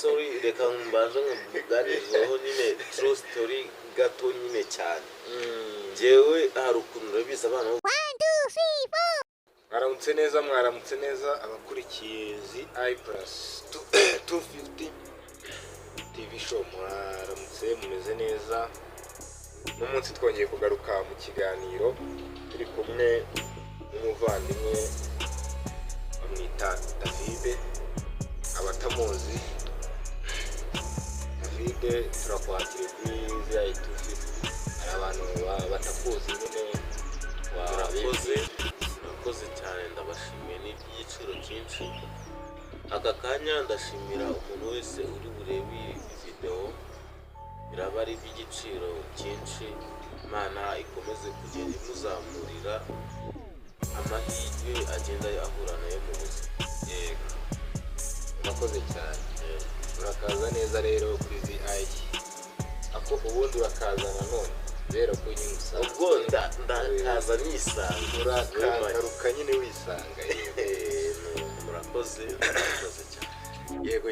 sorry reka mbanze nkuganizeho nyine true story gato nyine cyane. Jewe hari ukuntu urabizi abana 1 2 3 4 mwaramutse neza abakurikiye ZI Plus 250 TV show, mwaramutse mumeze neza. N'umunsi twongeye kugaruka mu kiganiro turi kumwe n'umuvandimwe bamwita David. Abatamuzi David turakwakira kuri ZI 250. Hari abantu batakuzi nyine murakoze cyane, ndabashimiye n'ibyiciro cyinshi. Aka kanya ndashimira umuntu wese uri burebe iyi video, biraba ari iby'igiciro cyinshi. Imana ikomeze kugenda imuzamurira amahirwe agenda ahura nayo mu buzima. Yego, murakoze cyane. Urakaza neza rero kuri ZI. Ako ubundi urakaza nanone rero ko nyingusa ubwo ndakaza nisanga, urakaruka nyine wisanga. murakoze cyane. Yego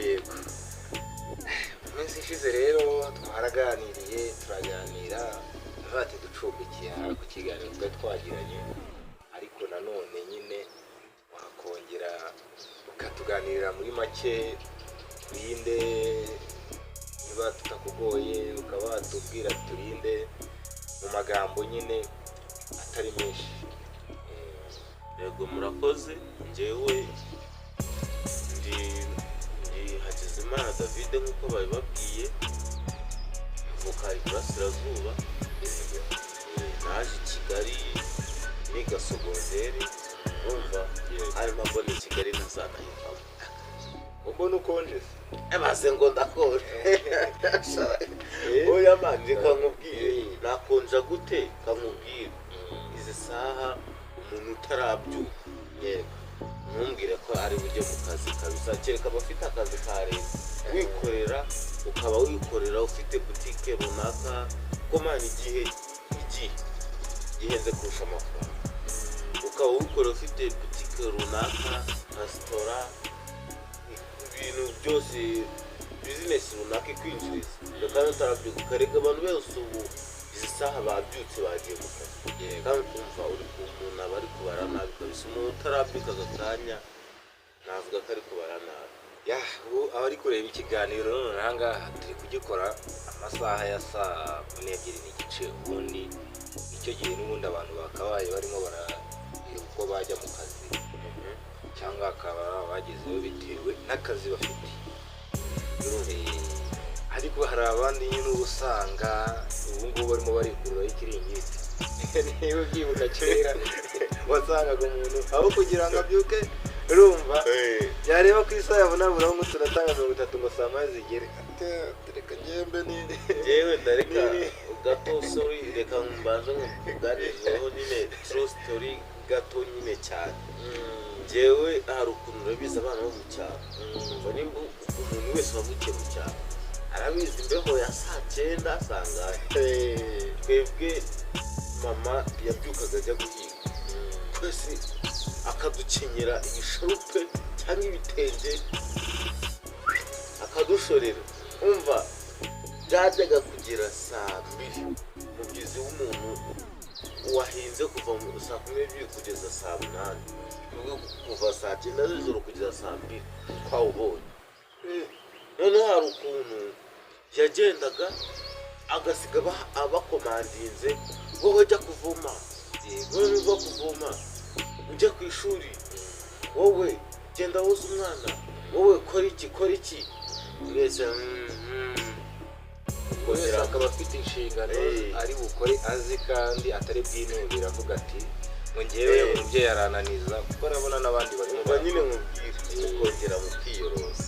umunsi ishize rero twaraganiriye turaganira ntati ducumbikiye ku kiganiro twe twagiranye, ariko nanone nyine wakongera ukatuganirira muri make turinde niba tutakugoye ukaba watubwira turinde mu magambo nyine atari menshi. Yego murakoze. Njyewe ndi Hakizimana David nk'uko babibabwiye, mvuka Iburasirazuba. Naje i Kigali niga sogonderi, urumva harimo mbona i Kigali ntazanahivamo. Mbona ukonje maze ngo ndakonje. Oya manje kankubwire nakonja gute, kankubwire izi saha umuntu utarabyuka ntumbwire ko ari bujye mu kazi kabisa, kereka abafite akazi ka leta wikorera, ukaba wikorera ufite butike runaka, komana igihe gihenze kurusha amafaranga, ukaba wikorera ufite butike runaka, resitora, ibintu byose bizinesi runaka ikwinjiriza, kandi utarabyuka ukareka abantu bose ubu izi saha babyutse bagiye mu kazi. Kandi kumva uri ku muntu aba ari kubara nabi kabisa. Umuntu utarabyuka aka kanya navuga ko ari kubara nabi. ubu abari kureba ikiganiro none ahangaha turi kugikora amasaha ya saa 12:15. ubundi icyo gihe n'ubundi abantu bakabaye barimo barareba uko bajya mu kazi, cyangwa akaba bagezeho bitewe n'akazi bafite. Ariko hari abandi nyine usanga ubu ngubu barimo barikururaho ikiringiti. Niba ubyibuka kera wasangaga umuntu aho kugira ngo abyuke, urumva yareba ku isaha yabona aburaho nk'utunatanga 30 ngo saa moya zigere, reka njyembe nini yewe ndareka gato. Sorry reka mbanze nkuganizeho nyine true story gato nyine cyane. Jewe hari ukuntu urabizi abana bo mu cyaro, umva nimba umuntu wese wavukiye mu cyaro arabizi imbeho ya saa 9 asangaye. Twebwe mama yabyukaga ajya guhiga, twese akadukenyera ibisharupe cyangwa ibitenge akadushorera. Umva byajyaga kugera saa 2 mubyizi w'umuntu wahinze kuva mu saa 12 kugeza saa 8, kuva saa 9 z'ijoro kugeza saa 2 twawubonye. None hari ukuntu yagendaga agasiga abakomandinze, wowe jya kuvoma, wowe uva kuvoma ujya ku ishuri, wowe genda woza umwana, wowe kora iki mwese. wese akaba afite inshingano ari bukore azi kandi atari bwinubira avuga ati ngo njyewe umubyeyi arananiza, kuko arabona n'abandi barimo nyine mubwire mukongera mukiyoroza.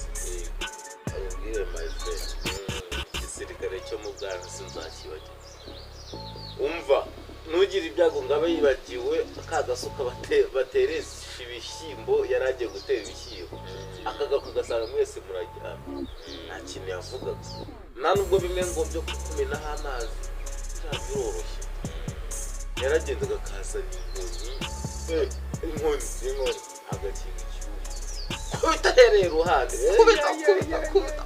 Mubwire my friend, igisirikare cyo mu bwana sinzakibagirwa. Umva nugira ibyago ngo abe yibagiwe akagasuka bateresha ibishyimbo, yaragiye gutera ibishyimbo akagaruka ugasanga mwese murajyana. Nta kintu yavugaga, nta nubwo bimwe ngo byo kukumenaho amazi biroroshye. Yaragendaga akazana inkoni agakinga icyuya, kubita hereye iruhande, kubita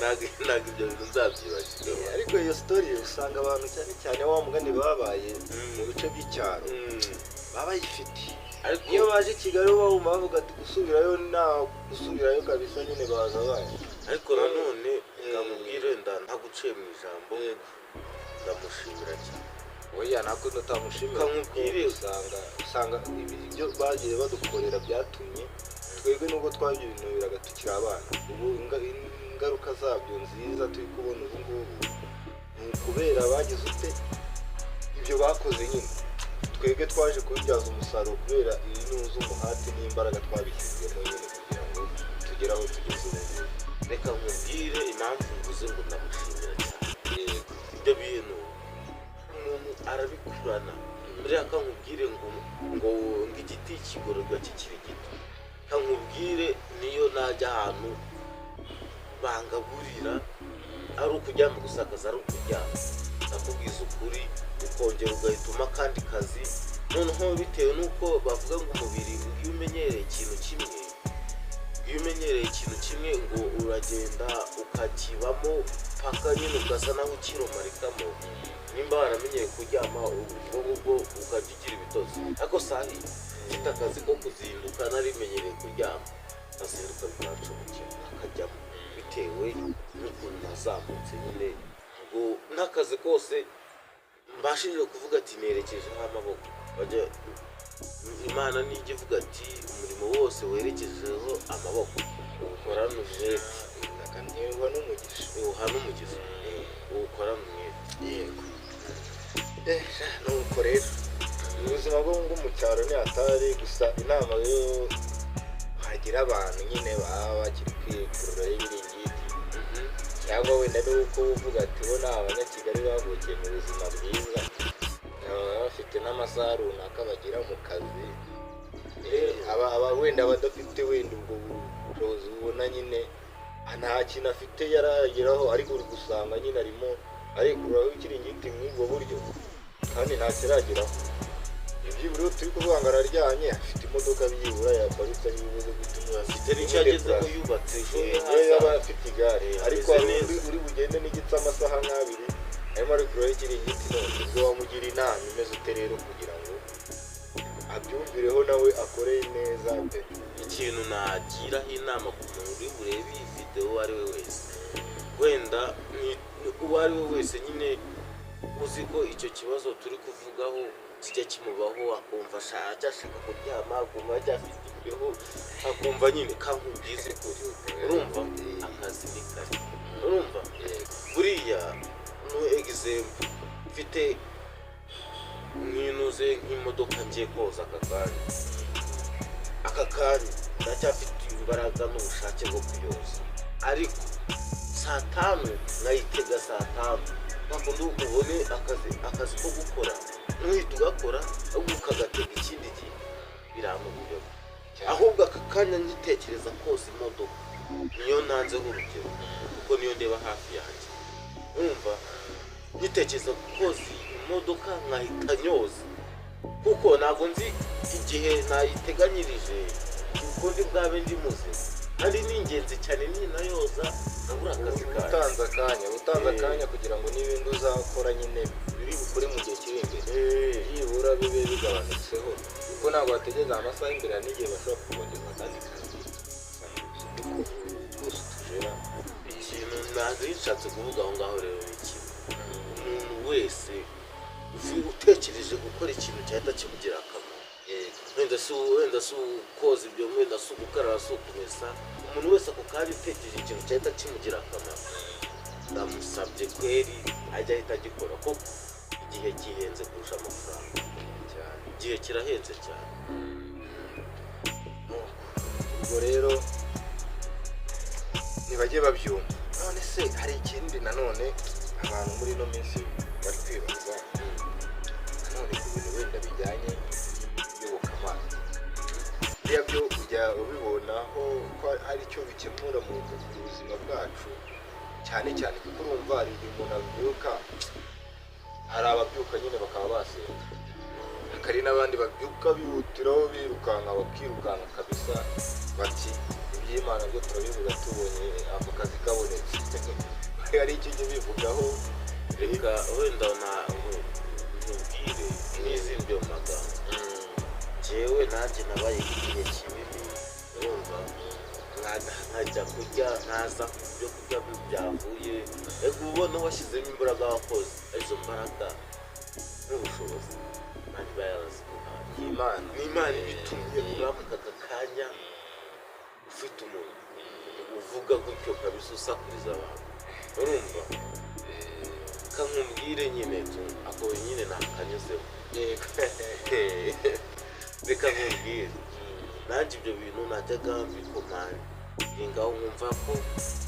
ntabwo ibyo bintu nzabyibagirwa. ariko iyo story usanga abantu cyane cyane wa mugani babaye mu bice by'icyaro baba bayifite, iyo baje i Kigali bumva bavuga ati gusubirayo nta gusubirayo kabisa, nyine baza baje. ariko nanone nkamubwire ntaguciye mu ijambo, ndamushimira cyane. oya ntabwo tutamushimira, kamubwire usanga ibyo bagiye badukorera byatumye twebwe nubwo twabyinubiraga tukiri abana, ubu ingaruka zabyo nziza turi kubona ubu ngubu ni ukubera bagize ute ibyo bakoze, nyine twebwe twaje kubibyaza umusaruro kubera inuza umuhati n'imbaraga twabishyizemo nyine kugira ngo tugere aho tugeze ubu ngubu. reka nkubwire impamvu mvuze ngo ndamushimira cyane. ibyo bintu umuntu arabikurana, buriya kankubwire ngo igiti kigororwa kikiri gito. kankubwire niyo najya ahantu bangaburira ari ukuryama gusakaza ari ukuryama, ndakubwiza ukuri ukongera ugahituma akandi kazi. noneho bitewe n'uko bavuga ngo umubiri iyo umenyereye ikintu kimwe ngo uragenda ukakibamo paka nyine ugasa naho ukiromarikamo. nimba waramenyeye kuryama ubwo ngubwo ukajya ugira ibitozi, ariko sahi mfite akazi ko kuzinduka narimenyereye kuryama, azinduka bikacumukira akajyamo bitewe n'ukuntu nazamutse nyine. ngo n'akazi kose mbashije kuvuga ati nerekejeho amaboko. Imana nijya ivuga ati umurimo wose werekejeho amaboko uwukorana umwete, uha n'umugisha, uwukorana umwete. yego nuko rero ubuzima bwo mu cyaro ni hatari. gusa inama yo hagira abantu nyine baba bakiri kwikurura ibiringiti, cyangwa wenda nuko uvuga ati bo ni abanyakigali bavukiye mu buzima bwiza, baba bafite n'amasaha runaka bagira mu kazi, aba wenda badafite wenda ubwo bushobozi ubona nyine nta kintu afite yarageraho, ariko uri gusanga nyine arimo arikururaho ikiringiti muri ubwo buryo kandi nta kirageraho. ibyibura turi kuvuga ngo araryanye, afite imodoka byibura yaparitse ari ibibazo bituma afite n'icyo agezeho yubatse yaba afite igare, ariko uri bugende n'igitse amasaha nk'abiri arimo arikururaho ikiringiti. none ubwo wamugira inama imeze ute rero kugira ngo abyumvireho nawe akore neza pe? ikintu nagiraho inama ku muntu uri burebe iyi video uwo ari we wese, wenda uwo ari we wese nyine uzi ko icyo kibazo turi kuvugaho kijya kimubaho, akumva ashaka kuryama, akumva afite imbeho, akumva nyine kankubwize kuri urumva akazi ni kazi. urumva buriya no example mfite nk'inuze nk'imodoka ngiye koza aka kanya ndacyafite imbaraga n'ubushake bwo kuyoza, ariko saa tanu nkayitega saa tanu ntabwo ubone akazi ko gukora, ntuhita ugakora ahubwo ukagatega ikindi gihe biramubuye. ahubwo aka kanya ngitekereza koza imodoka niyo ntanzeho urugero kuko niyo ndeba hafi yanjye. urumva ngitekereza koza imodoka nkahita nyoza, kuko ntabwo nzi igihe nayiteganyirije ukundi bwabe ndi muzima, ari ni ingenzi cyane ninayoza nabura akazi utanze akanya kugira ngo n'ibindi uzakora nyine biri bukore mu gihe kiri imbere yibura bibe bigabanutseho, kuko ntabwo bategereza amasaha imbere n'igihe bashobora kubongeza akandi kazi. twose tujera ikintu nashatse kuvuga aho ngaho rero ni iki, umuntu wese utekereje gukora ikintu cyahita kimugira akamaro, wenda si ukoza ibyo, wenda si ugukaraba, si ukumesa, umuntu wese ako kanya utekereje ikintu cyahita kimugira akamaro, ndamusabye kweri ajya ahita agikora, kuko igihe gihenze kurusha amafaranga cyane, igihe kirahenze cyane. ubwo rero ntibajye babyumva. none se hari ikindi nanone abantu muri ino minsi bari kwibaza nanone ku bintu wenda bijyanye n'iyobokamana, biriya byo ujya ubibonaho ko hari icyo bikemura mu buzima bwacu, cyane cyane kuko urumva hari igihe umuntu abyuka, hari ababyuka nyine bakaba basenga, hari n'abandi babyuka bihutiraho birukanka bakirukanka kabisa, bati iby'Imana byo turabivuga tubonye ako kazi kabonetse. nkajya kurya ntaza ibyo kurya byavuye ariko ubona washyizemo imbaraga wakoze izo mbaraga n'ubushobozi kandi bayaziguhaye n'Imana ibitumye uramuka aka kanya ufite umuntu uvuga gutyo kabisa usakuriza abantu urumva kankubwire nyine ako nyine nakanyuzeho reka nkubwire nanjye ibyo bintu najyaga mbikomanya ngaho nkumva ko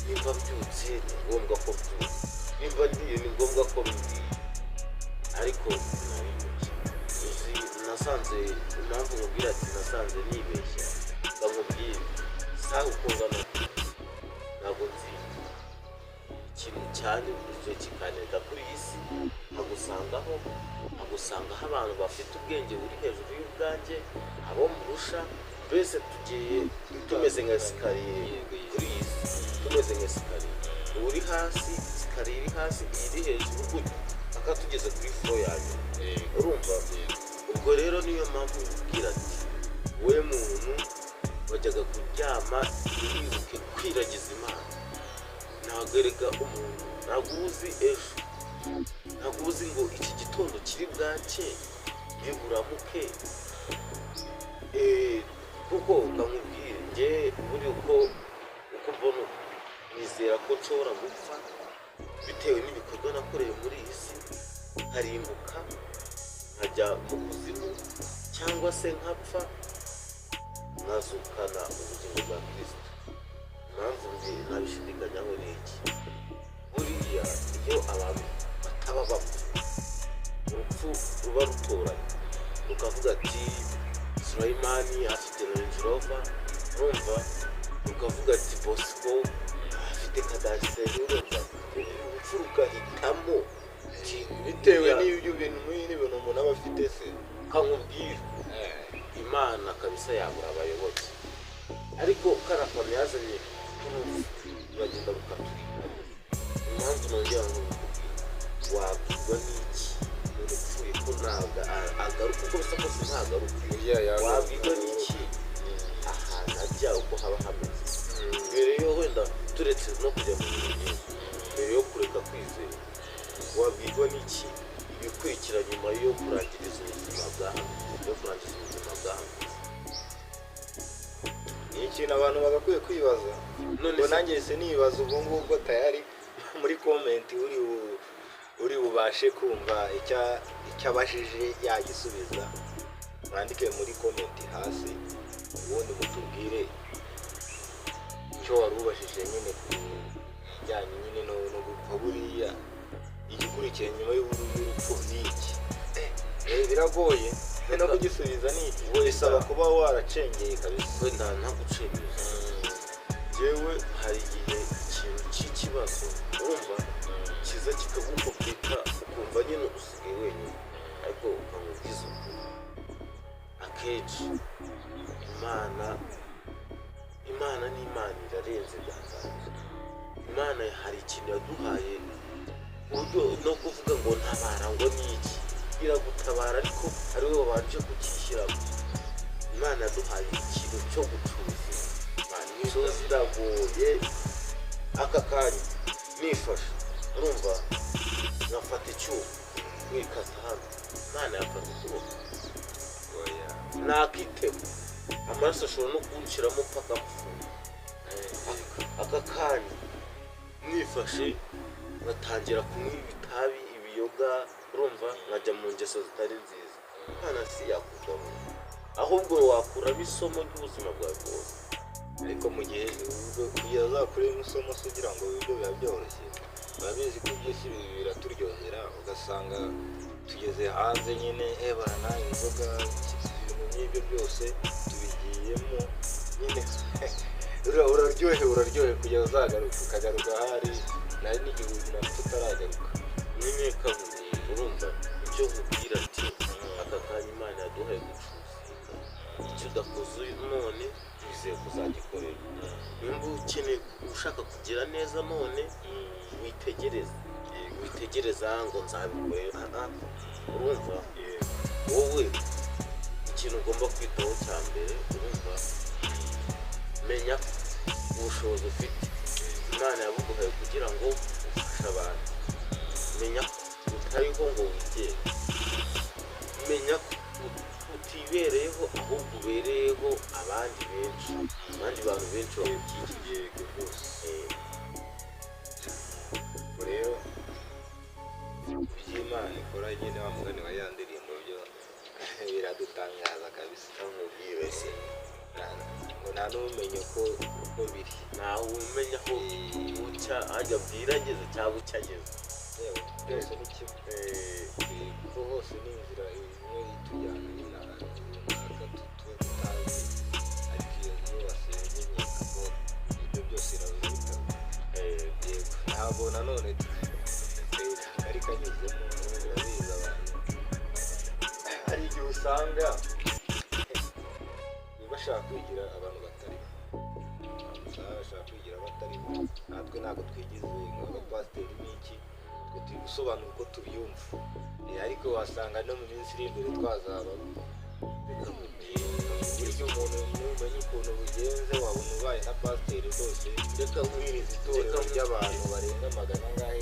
nimba mbyutse ni ngombwa ko mbyutse nimba ndiye ni ngombwa ko mbiye ariko nasanze impamvu nkubwira ati nasanze nibeshya ndamubwira saha uko ngana ntabwo nzi ikintu cyane icyo kikaneza kuri iyi si nkagusangaho abantu bafite ubwenge buri hejuru y'ubwanjye abo murusha mbese tugiye tumeze nka esikariye kuri iyi si tumeze nka esikariye uri hasi esikariye iri hasi iri hejuru gutya aka tugeze kuri flo yanyu urumva ubwo rero niyo mpamvu nkubwira ati we muntu wajyaga kuryama ntiwibuke kwiragiza Imana ntabwo erega umuntu ntabwo uzi ejo ntabwo uzi ngo iki gitondo kiri bwake ntiburamuke kuko ukamubwira njye buri uko mbona nizera ko nshobora gupfa bitewe n'ibikorwa nakoreye muri iyi si nkarimbuka nkajya mu kuzimu cyangwa se nkapfa nkazukana ubugingo bwa Kristo impamvu ntabishidikanyaho ni iki buriya iyo abantu bataba bapfa urupfu ruba rutoranye rukavuga ati Suleyimani afite Range Rover urumva rukavuga ati Bosco afite kadasiteri urumva urupfu rugahitamo bitewe n'ibyo bintu n'ibintu umuntu aba afite se kankubwira Imana kabisa yabura abayoboke ariko karafano yazanye urupfu bagenda rukaturika impamvu nongera ngo wabwirwa n'iki urupfuye ko ntabwo agaruka uko bisa kose ntagaruka wabwirwa n'iki ahantu ajya uko haba hameze mbere yo wenda turetse no kujya mu bintu mbere yo kureka kwizera wabwirwa n'iki ibikurikira nyuma yo kurangiriza ubuzima bwawe ni ikintu abantu bagakwiye kwibaza ngo nanjye se nibaza ubwo ngubwo tayari muri komenti uri bubashe kumva icyo abajije yagisubiza mwandike muri komenti hasi ubundi mutubwire icyo wari ubashije nyine ku bijyanye nyine no gupfa buriya igikurikiye nyuma y'urupfu ni iki biragoye no kugisubiza ni iki bisaba kuba waracengeye kabisa wenda ntagucengeza yewe hari igihe ikintu cy'ikibazo urumva kiza kikagukopeka ukumva nyine usigaye wenyine ariko ukamubwiza ukuri akenshi Imana ni Imana irarenze byatanze Imana hari ikintu yaduhaye uburyo no kuvuga ngo ntabara ngo ni iki iragutabara ariko ari wowe wabanje kukishyiramo Imana yaduhaye ikintu cyo gucuruza izo ziragoye aka kanya nifashe urumva nkafata icyuma mwikasa hano Imana yafata ukuboko nakitema amaraso ashobora no kuwuciramo mpaka mfunga aka kanya nifashe ngatangira kunywa ibitabi ibiyoga urumva nkajya mu ngeso zitari nziza Imana si yakugamo ahubwo wakuramo isomo ry'ubuzima bwawe bwose ariko mu gihe iyo uzakuremo isomo se ugira ngo ibyo biba byoroshye urabizi ko byose biraturyohera ugasanga tugeze hanze nyine bana inzoga ibintu nk'ibyo byose tubigiyemo nyine uraryohe kujya uzagaruka ukagaruka ahari nari n'igihugu nabwo tutaragaruka nyine kabuze urumva icyo nkubwira ati aka kanya Imana yaduhaye gucuruza icyo udakoze none wizeye kuzagikorera nimba ukeneye ushaka kugira neza none witegereza ngo nzabikorera urumva wowe ikintu ugomba kwitaho cya mbere urumva menya ubushobozi ufite Imana yabuguhaye kugira ngo ufashe abantu. Menya ko utariho ngo wigenge, menya ko utibereyeho ahubwo ubereyeho abandi bantu benshi bagukikiye rwose. Rero iby'Imana ikora nyine wa mugani wa ya ndirimbo byo biradutangaza kabisa. Ntamubwire se ngo nta n'umenya uko biri, ntawe umenya aho bucya ajya bwirageze cyangwa ucyageze. byose ni kimwe kuko hose ni inzira imwe itujyana nyine ahantu runaka tuba tutazi, ariko iyo ngiyo wasenye nkeka ko ibyo byose irabibika. Yego ntabwo nanone kari kanyuzemo birabizi abantu. Hari igihe usanga bashaka kwigira abantu batariho, bashaka kwigira batariho. Natwe ntabwo twigize nk'abapasiteri n'iki, twe turi gusobanura uko tubyumva, ariko wasanga no mu minsi iri imbere twazaba buryo umuntu numenya ukuntu bugenze wabona ubaye na pasiteri rwose. Reka ubwiriza itorero ry'abantu barenga magana angahe,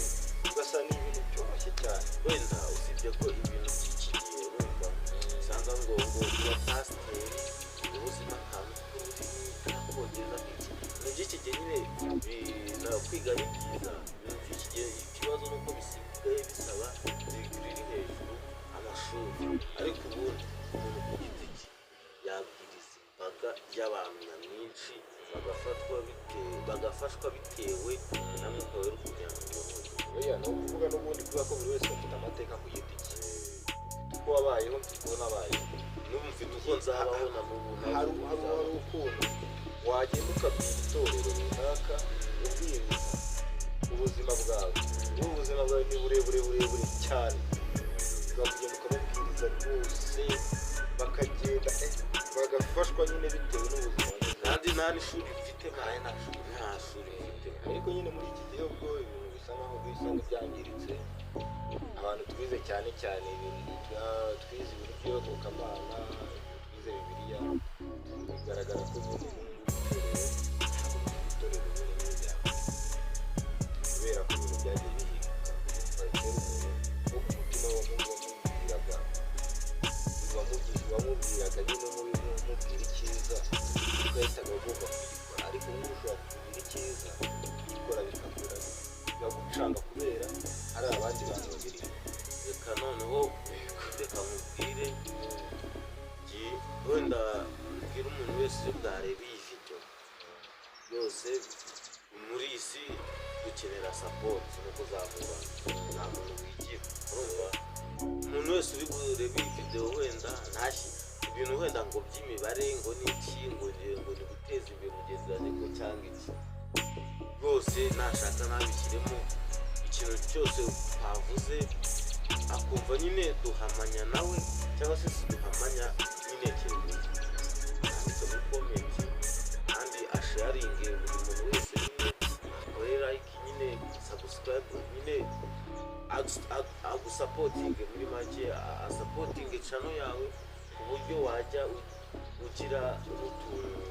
ugasa n'ibintu byoroshye cyane. Wenda usibye ko ibintu by'iki gihe wumva usanga ngo kuba pasiteri ubuzima ahantu k'ururimi kakongeza iki ni by'iki gihe nyine kwiga ni byiza. Ibintu by'iki gihe ikibazo ni uko bisigaye bisaba digiri iri hejuru amashuri, ariko ubundi umuntu ku giti cye yabwiriza imbaga y'abantu nyamwinshi bagafashwa bitewe na mwuka wera kunyamwinshi. Oya ni ukuvuga n'ubundi kubera ko buri wese afite amateka ku giti cye, uko wabayeho mfite uko nabayeho, n'ubu mfite uko nzabaho na n'ubu hari ukuntu wagenda ukabwira itorero runaka ubwiriza ubuzima bwawe. Ubuzima bwawe ni burebure cyane, bakugenda ukababwiriza rwose bakagenda bagafashwa nyine bitewe n'ubuzima. Kandi nta n'ishuri mfite nta shuri mfite. Ariko nyine muri iki gihe ubwo ibintu bisa nkaho bisa n'ibyangiritse, abantu twize cyane ibintu twize ibintu by'iyobokamana, twize Bibiliya, bigaragara ko nyine itorero nyine n'ibyago, kubera ko ibintu byagiye bihinduka. Barikera umuntu wo ku mutima wamubwiraga nyine mubwira icyiza ugahitaga ugomba kugikora, ariko ubu ushobora kukubwira icyiza gukora bikagucanga kubera hari abandi bantu babiri. Reka noneho reka mubwire wenda mbwira umuntu wese bwareba iyi video yose muri iyi si dukenera support no kuzamura. Nta muntu wigira, urumva umuntu wese uri burebe iyi video wenda ntashyi ibintu wenda ngo by'imibare ngo n'iki ngo ni guteza imbere mugenzi wanjye ko cyangwa iki, rwose nashaka nabishyiremo ikintu cyose twavuze akumva nyine duhamanya nawe cyangwa se duhamanya nyine kintu yanditse muri komenti, kandi asharinge buri muntu wese nyine akore like nyine subscribe nyine agusapotinge muri make asapotinge channel yawe ku buryo wajya ugira utuntu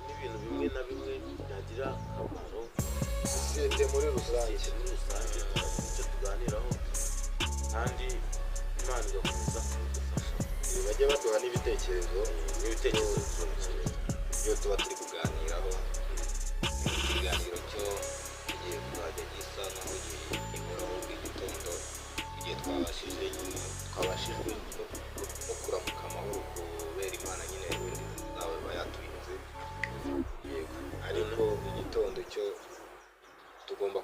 n'ibintu bimwe na bimwe byagira akamaro sosiyete muri rusange icyo tuganiraho, kandi Imana igakomeza kudufasha. Bajya baduha n'ibitekerezo iyo tuba turi kuganiraho. Ikiganiro cyo kigiye kuzajya gisa naho gihoraho buri gitondo, igihe twabashijwe no kuramuka amahoro kubera Imana nyine wenda izaba yaturinze. Yego, ariko igitondo cyo tugomba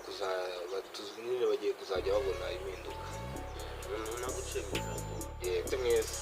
nyine bagiye kuzajya babona impinduka. Naguciye mu ijambo. Yego mwese.